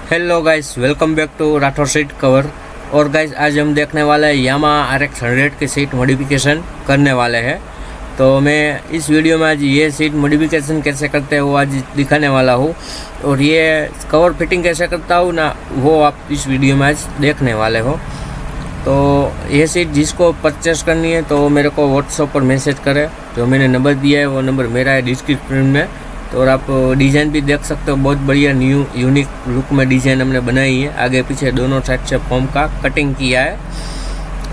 Hello guys, welcome back to Rathore seat cover. और guys आज हम देखने वाले हैं यामाहा RX 100 की सीट मॉडिफिकेशन करने वाले हैं। तो मैं इस वीडियो में आज ये सीट मॉडिफिकेशन कैसे करते हैं वो आज दिखाने वाला हूँ, और ये कवर फिटिंग कैसे करता हूँ ना वो आप इस वीडियो में आज देखने वाले हो। तो ये सीट जिसको परचेस करनी है तो मेरे को व्हाट्सएप पर मैसेज करें। जो मैंने नंबर दिया है वो नंबर मेरा है डिस्क्रिप्शन में। तो और आप डिज़ाइन भी देख सकते हो, बहुत बढ़िया न्यू यूनिक लुक में डिज़ाइन हमने बनाई है। आगे पीछे दोनों साइड से फॉर्म का कटिंग किया है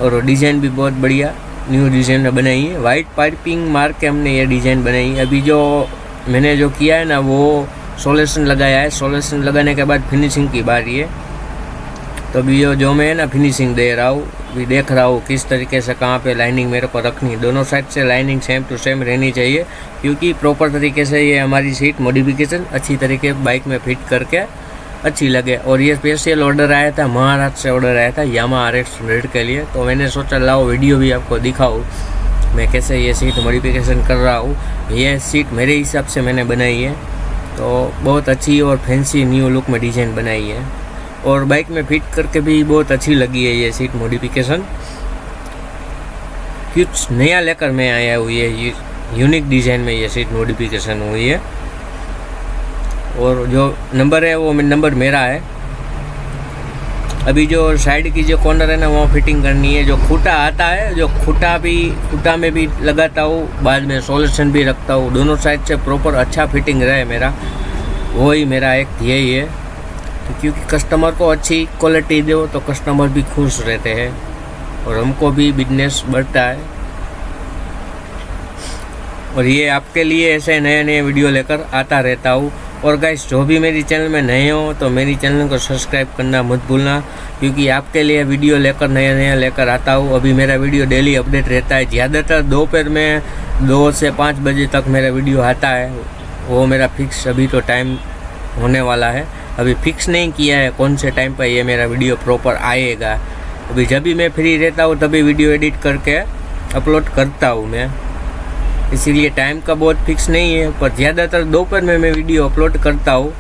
और डिज़ाइन भी बहुत बढ़िया न्यू डिज़ाइन में बनाई है। वाइट पाइपिंग मार के हमने ये डिज़ाइन बनाई है। अभी जो मैंने जो किया है ना वो सोल्यूशन लगाया है। सोल्यूशन लगाने के बाद फिनिशिंग की बारी है। तो अभी जो मैं ना फिनिशिंग दे रहा हूँ, भी देख रहा हूँ किस तरीके से कहाँ पे लाइनिंग मेरे को रखनी है। दोनों साइड से लाइनिंग सेम टू सेम रहनी चाहिए, क्योंकि प्रॉपर तरीके से ये हमारी सीट मॉडिफिकेशन अच्छी तरीके बाइक में फिट करके अच्छी लगे। और ये स्पेशल ऑर्डर आया था, महाराष्ट्र से ऑर्डर आया था यामाहा RX 100 के लिए। तो मैंने सोचा लाओ वीडियो भी आपको दिखाऊँ मैं कैसे ये सीट मॉडिफिकेशन कर रहा हूँ। ये सीट मेरे हिसाब से मैंने बनाई है, तो बहुत अच्छी और फैंसी न्यू लुक में डिज़ाइन बनाई है और बाइक में फिट करके भी बहुत अच्छी लगी है ये सीट मॉडिफिकेशन। कुछ नया लेकर मैं आया हूँ, ये यूनिक डिज़ाइन में ये सीट मॉडिफिकेशन हुई है। और जो नंबर है वो नंबर मेरा है। अभी जो साइड की जो कॉर्नर है ना वो फिटिंग करनी है। जो खूटा आता है, जो खूटा में भी लगाता हूँ, बाद में सोल्यूशन भी रखता हूँ। दोनों साइड से प्रॉपर अच्छा फिटिंग रहे मेरा, वही मेरा एक यही है। तो क्योंकि कस्टमर को अच्छी क्वालिटी दो तो कस्टमर भी खुश रहते हैं और हमको भी बिजनेस बढ़ता है। और ये आपके लिए ऐसे नए नए वीडियो लेकर आता रहता हूँ। और गाइस जो भी मेरी चैनल में नए हो तो मेरी चैनल को सब्सक्राइब करना मत भूलना, क्योंकि आपके लिए वीडियो लेकर नया लेकर आता हूँ। अभी मेरा वीडियो डेली अपडेट रहता है। ज़्यादातर दोपहर में 2 से 5 बजे तक मेरा वीडियो आता है, वो मेरा फिक्स अभी तो टाइम होने वाला है। अभी फिक्स नहीं किया है कौन से टाइम पर ये मेरा वीडियो प्रॉपर आएगा। अभी जब भी मैं फ्री रहता हूँ तभी वीडियो एडिट करके अपलोड करता हूँ मैं, इसीलिए टाइम का बहुत फिक्स नहीं है। पर ज़्यादातर दोपहर में मैं वीडियो अपलोड करता हूँ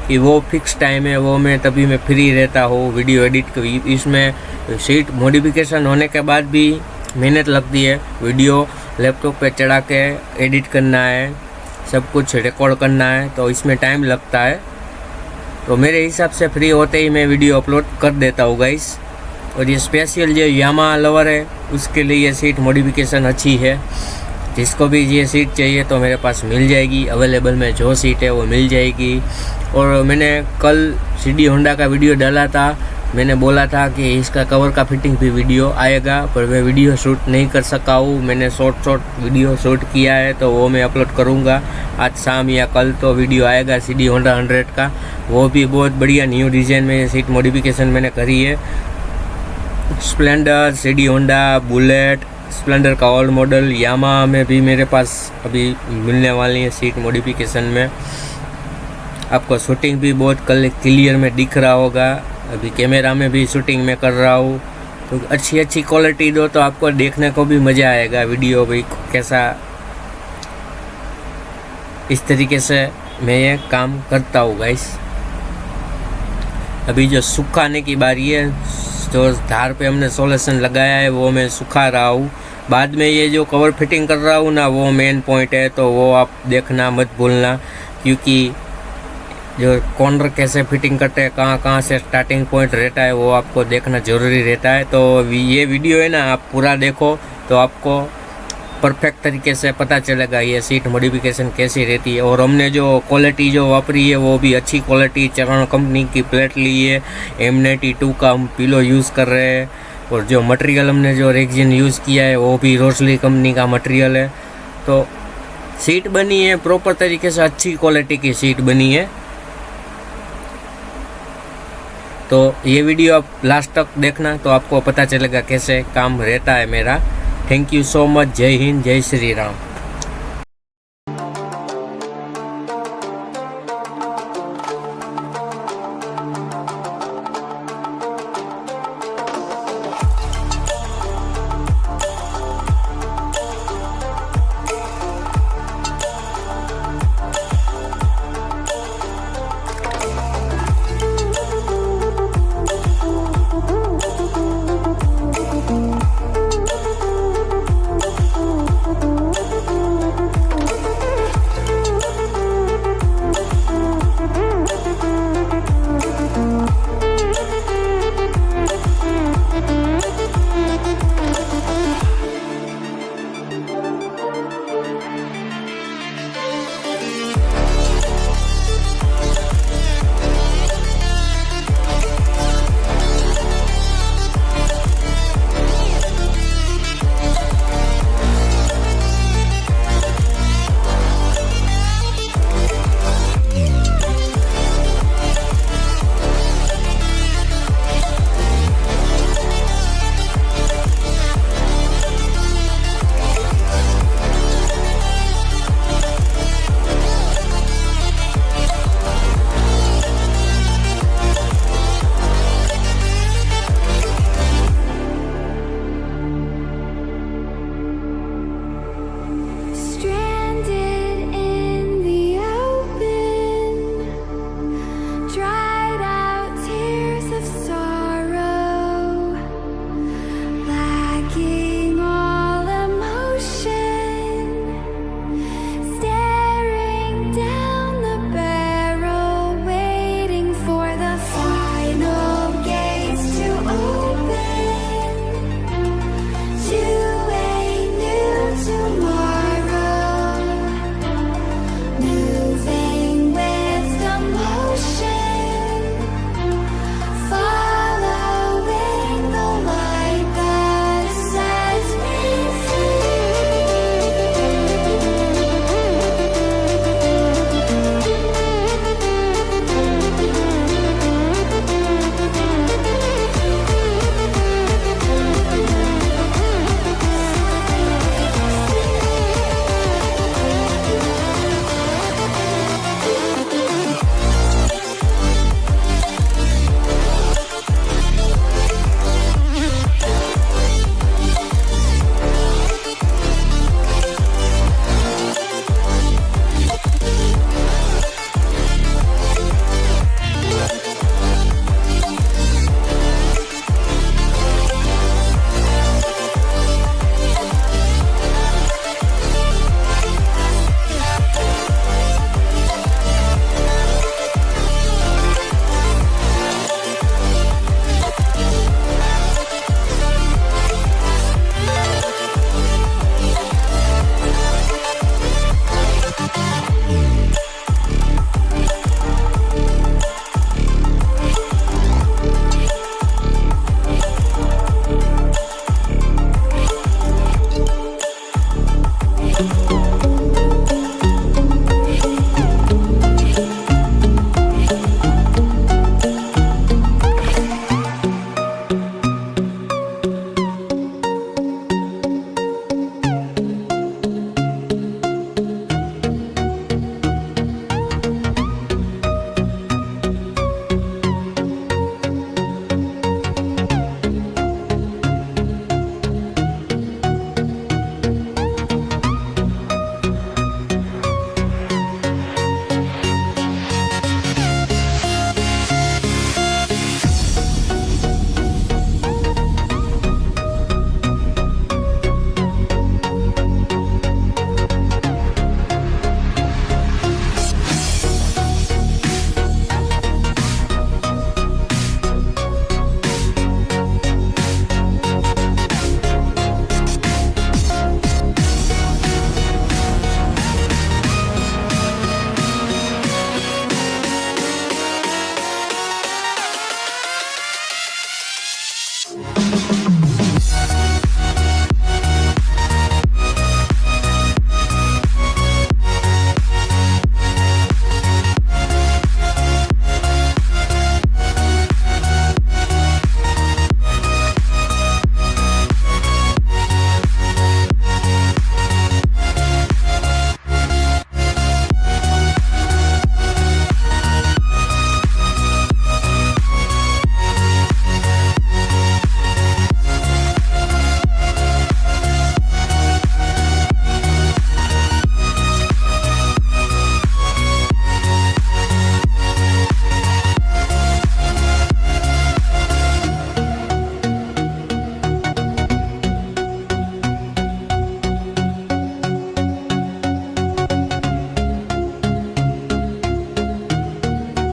कि वो फिक्स टाइम है, वो मैं तभी मैं फ्री रहता हूँ वीडियो एडिट कर। इसमें सीट मॉडिफिकेशन होने के बाद भी मेहनत लगती है। वीडियो लैपटॉप पे चढ़ा के एडिट करना है, सब कुछ रिकॉर्ड करना है, तो इसमें टाइम लगता है। तो मेरे हिसाब से फ्री होते ही मैं वीडियो अपलोड कर देता हूँ गाइस। और ये स्पेशल जो यामाहा लवर है उसके लिए ये सीट मॉडिफिकेशन अच्छी है। जिसको भी ये सीट चाहिए तो मेरे पास मिल जाएगी, अवेलेबल में जो सीट है वो मिल जाएगी। और मैंने कल CD होंडा का वीडियो डाला था, मैंने बोला था कि इसका कवर का फिटिंग भी वीडियो आएगा, पर मैं वीडियो शूट नहीं कर सका हूँ। मैंने शॉर्ट वीडियो शूट किया है तो वो मैं अपलोड करूँगा आज शाम या कल। तो वीडियो आएगा CD होंडा 100 का, वो भी बहुत बढ़िया न्यू डिज़ाइन में सीट मॉडिफिकेशन मैंने करी है। Splendor, CD Honda, bullet, Splendor का ओल्ड मॉडल, यामाहा में भी मेरे पास अभी मिलने वाली है सीट मॉडिफिकेशन में। आपको शूटिंग भी बहुत क्लियर में दिख रहा होगा। अभी कैमरा में भी शूटिंग में कर रहा हूँ, तो अच्छी क्वालिटी दो तो आपको देखने को भी मज़ा आएगा वीडियो भी कैसा। इस तरीके से मैं ये काम करता हूँ गाइस। अभी जो सुखाने की बारी है, जो धार पे हमने सोल्यूशन लगाया है वो मैं सुखा रहा हूँ। बाद में ये जो कवर फिटिंग कर रहा हूँ ना वो मेन पॉइंट है, तो वो आप देखना मत भूलना, क्योंकि जो कॉर्नर कैसे फिटिंग करते हैं, कहाँ से स्टार्टिंग पॉइंट रहता है वो आपको देखना ज़रूरी रहता है। तो ये वीडियो है ना आप पूरा देखो तो आपको परफेक्ट तरीके से पता चलेगा ये सीट मॉडिफिकेशन कैसी रहती है। और हमने जो क्वालिटी जो वापरी है वो भी अच्छी क्वालिटी, चरण कंपनी की प्लेट ली है, M92 का हम पिलो यूज़ कर रहे हैं। और जो मटेरियल हमने जो रेक्सिन यूज़ किया है वो भी रोसली कंपनी का मटेरियल है। तो सीट बनी है प्रॉपर तरीके से, अच्छी क्वालिटी की सीट बनी है। तो ये वीडियो आप लास्ट तक देखना तो आपको पता चलेगा कैसे काम रहता है मेरा। Thank you so much. जय हिंद, जय श्री राम।